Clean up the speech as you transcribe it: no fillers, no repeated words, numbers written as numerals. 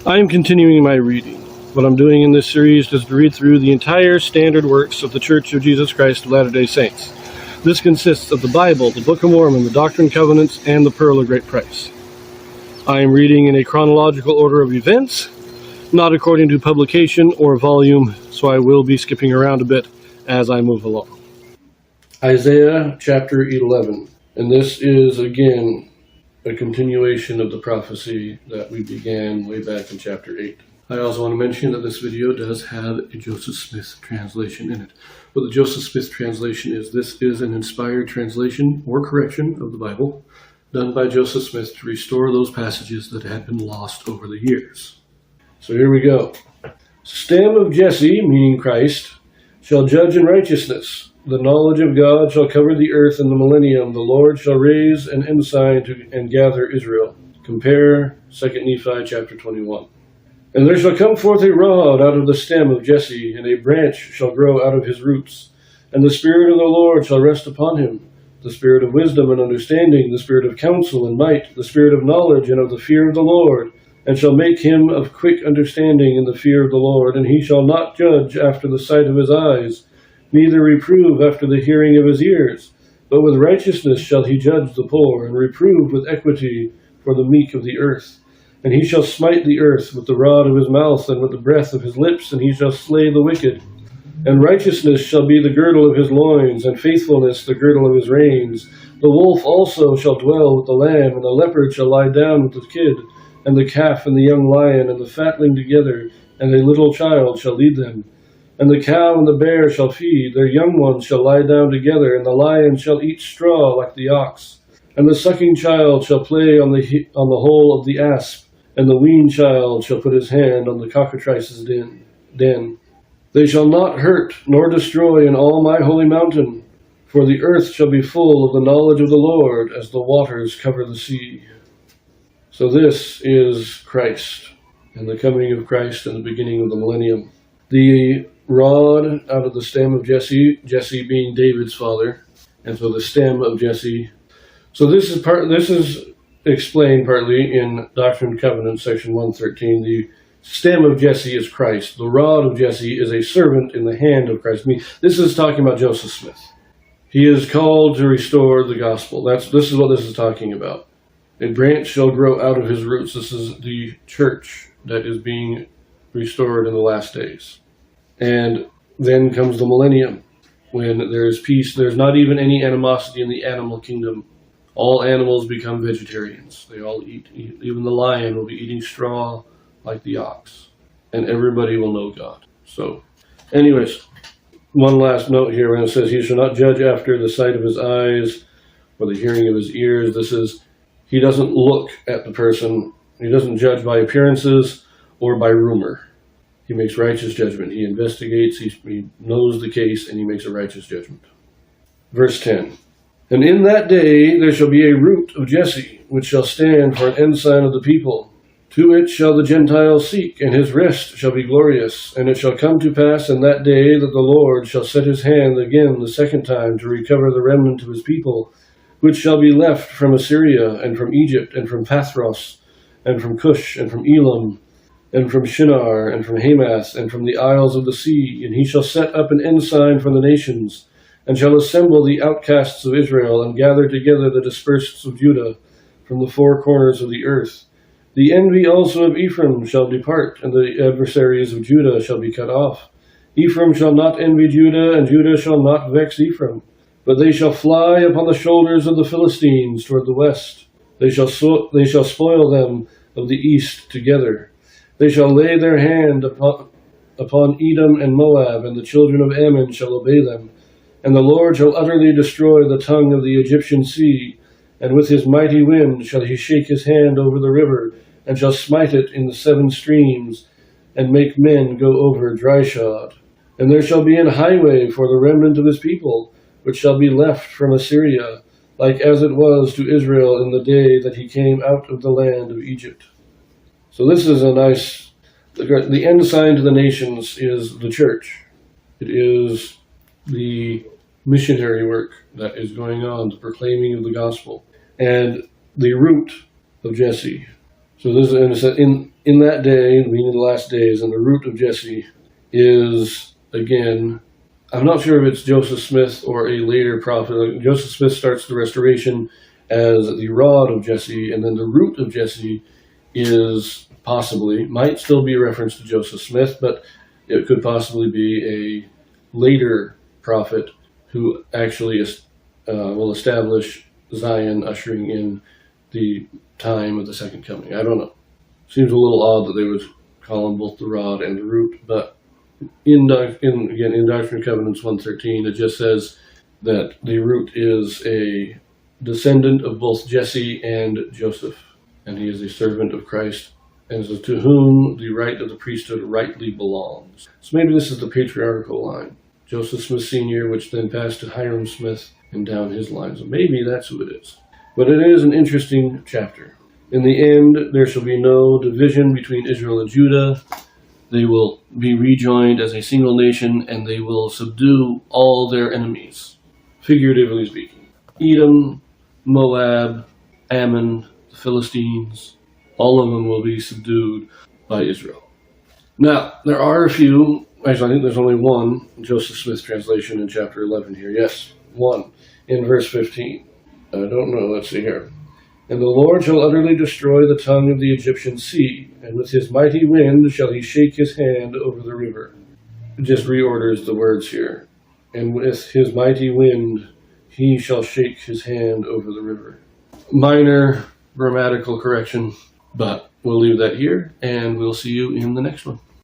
I am continuing my reading. What I'm doing in this series is to read through the entire standard works of the Church of Jesus Christ of Latter-day Saints. This consists of the Bible, the Book of Mormon, the Doctrine and Covenants, and the Pearl of Great Price. I am reading in a chronological order of events, not according to publication or volume, so I will be skipping around a bit as I move along. Isaiah chapter 11, and this is again a continuation of the prophecy that we began way back in chapter 8. I also want to mention that this video does have a Joseph Smith translation in it. What the Joseph Smith translation is, this is an inspired translation or correction of the Bible done by Joseph Smith to restore those passages that had been lost over the years. So here we go. Stem of Jesse, meaning Christ, shall judge in righteousness. The knowledge of God shall cover the earth in the millennium. The Lord shall raise an ensign and gather Israel. Compare 2 Nephi chapter 21. And there shall come forth a rod out of the stem of Jesse, and a branch shall grow out of his roots. And the Spirit of the Lord shall rest upon him, the Spirit of wisdom and understanding, the Spirit of counsel and might, the Spirit of knowledge and of the fear of the Lord, and shall make him of quick understanding in the fear of the Lord. And he shall not judge after the sight of his eyes, neither reprove after the hearing of his ears, but with righteousness shall he judge the poor, and reprove with equity for the meek of the earth. And he shall smite the earth with the rod of his mouth, and with the breath of his lips, and he shall slay the wicked. And righteousness shall be the girdle of his loins, and faithfulness the girdle of his reins. The wolf also shall dwell with the lamb, and the leopard shall lie down with the kid, and the calf and the young lion and the fatling together, and a little child shall lead them. And the cow and the bear shall feed, their young ones shall lie down together, and the lion shall eat straw like the ox. And the sucking child shall play on the hole of the asp, and the weaned child shall put his hand on the cockatrice's den. They shall not hurt nor destroy in all my holy mountain, for the earth shall be full of the knowledge of the Lord as the waters cover the sea. So this is Christ, and the coming of Christ and the beginning of the millennium. The rod out of the stem of Jesse, Jesse being David's father, and so the stem of Jesse. So this is explained partly in Doctrine and Covenants, section 113. The stem of Jesse is Christ. The rod of Jesse is a servant in the hand of Christ. This is talking about Joseph Smith. He is called to restore the gospel. This is what this is talking about. A branch shall grow out of his roots. This is the church that is being restored in the last days. And then comes the millennium, when there is peace. There's not even any animosity in the animal kingdom. All animals become vegetarians. They all eat. Even the lion will be eating straw like the ox. And everybody will know God. So, anyways, one last note here when it says, he shall not judge after the sight of his eyes or the hearing of his ears. This is, he doesn't look at the person. He doesn't judge by appearances or by rumor. He makes righteous judgment. He investigates, he knows the case, and he makes a righteous judgment. Verse 10. And in that day there shall be a root of Jesse, which shall stand for an ensign of the people. To it shall the Gentiles seek, and his rest shall be glorious. And it shall come to pass in that day that the Lord shall set his hand again the second time to recover the remnant of his people, which shall be left from Assyria, and from Egypt, and from Pathros, and from Cush, and from Elam, and from Shinar, and from Hamath, and from the isles of the sea. And he shall set up an ensign for the nations, and shall assemble the outcasts of Israel, and gather together the dispersed of Judah from the four corners of the earth. The envy also of Ephraim shall depart, and the adversaries of Judah shall be cut off. Ephraim shall not envy Judah, and Judah shall not vex Ephraim. But they shall fly upon the shoulders of the Philistines toward the west. They shall spoil them of the east together. They shall lay their hand upon Edom and Moab, and the children of Ammon shall obey them. And the Lord shall utterly destroy the tongue of the Egyptian sea, and with his mighty wind shall he shake his hand over the river, and shall smite it in the 7 streams, and make men go over dryshod. And there shall be an highway for the remnant of his people, which shall be left from Assyria, like as it was to Israel in the day that he came out of the land of Egypt. So this is a nice, the ensign to the nations is the church. It is the missionary work that is going on, the proclaiming of the gospel. And the root of Jesse So this is in that day, meaning the last days, and the root of Jesse is, again, I'm not sure if it's Joseph Smith or a later prophet. Joseph Smith starts the restoration as the rod of Jesse, and then the root of Jesse is possibly, might still be a reference to Joseph Smith, but it could possibly be a later prophet who actually will establish Zion, ushering in the time of the second coming. I don't know. Seems a little odd that they would call him both the rod and the root, but in Doctrine and Covenants 1:13, it just says that the root is a descendant of both Jesse and Joseph, and he is a servant of Christ, and so to whom the right of the priesthood rightly belongs. So maybe this is the patriarchal line. Joseph Smith Sr., which then passed to Hiram Smith and down his line. So maybe that's who it is. But it is an interesting chapter. In the end, there shall be no division between Israel and Judah. They will be rejoined as a single nation, and they will subdue all their enemies, figuratively speaking. Edom, Moab, Ammon, the Philistines, all of them will be subdued by Israel. Now, there are a few, actually I think there's only one Joseph Smith translation in chapter 11 here. Yes, one, in verse 15. I don't know, let's see here. And the Lord shall utterly destroy the tongue of the Egyptian sea, and with his mighty wind shall he shake his hand over the river. It just reorders the words here. And with his mighty wind he shall shake his hand over the river. Minor grammatical correction, but we'll leave that here, and we'll see you in the next one.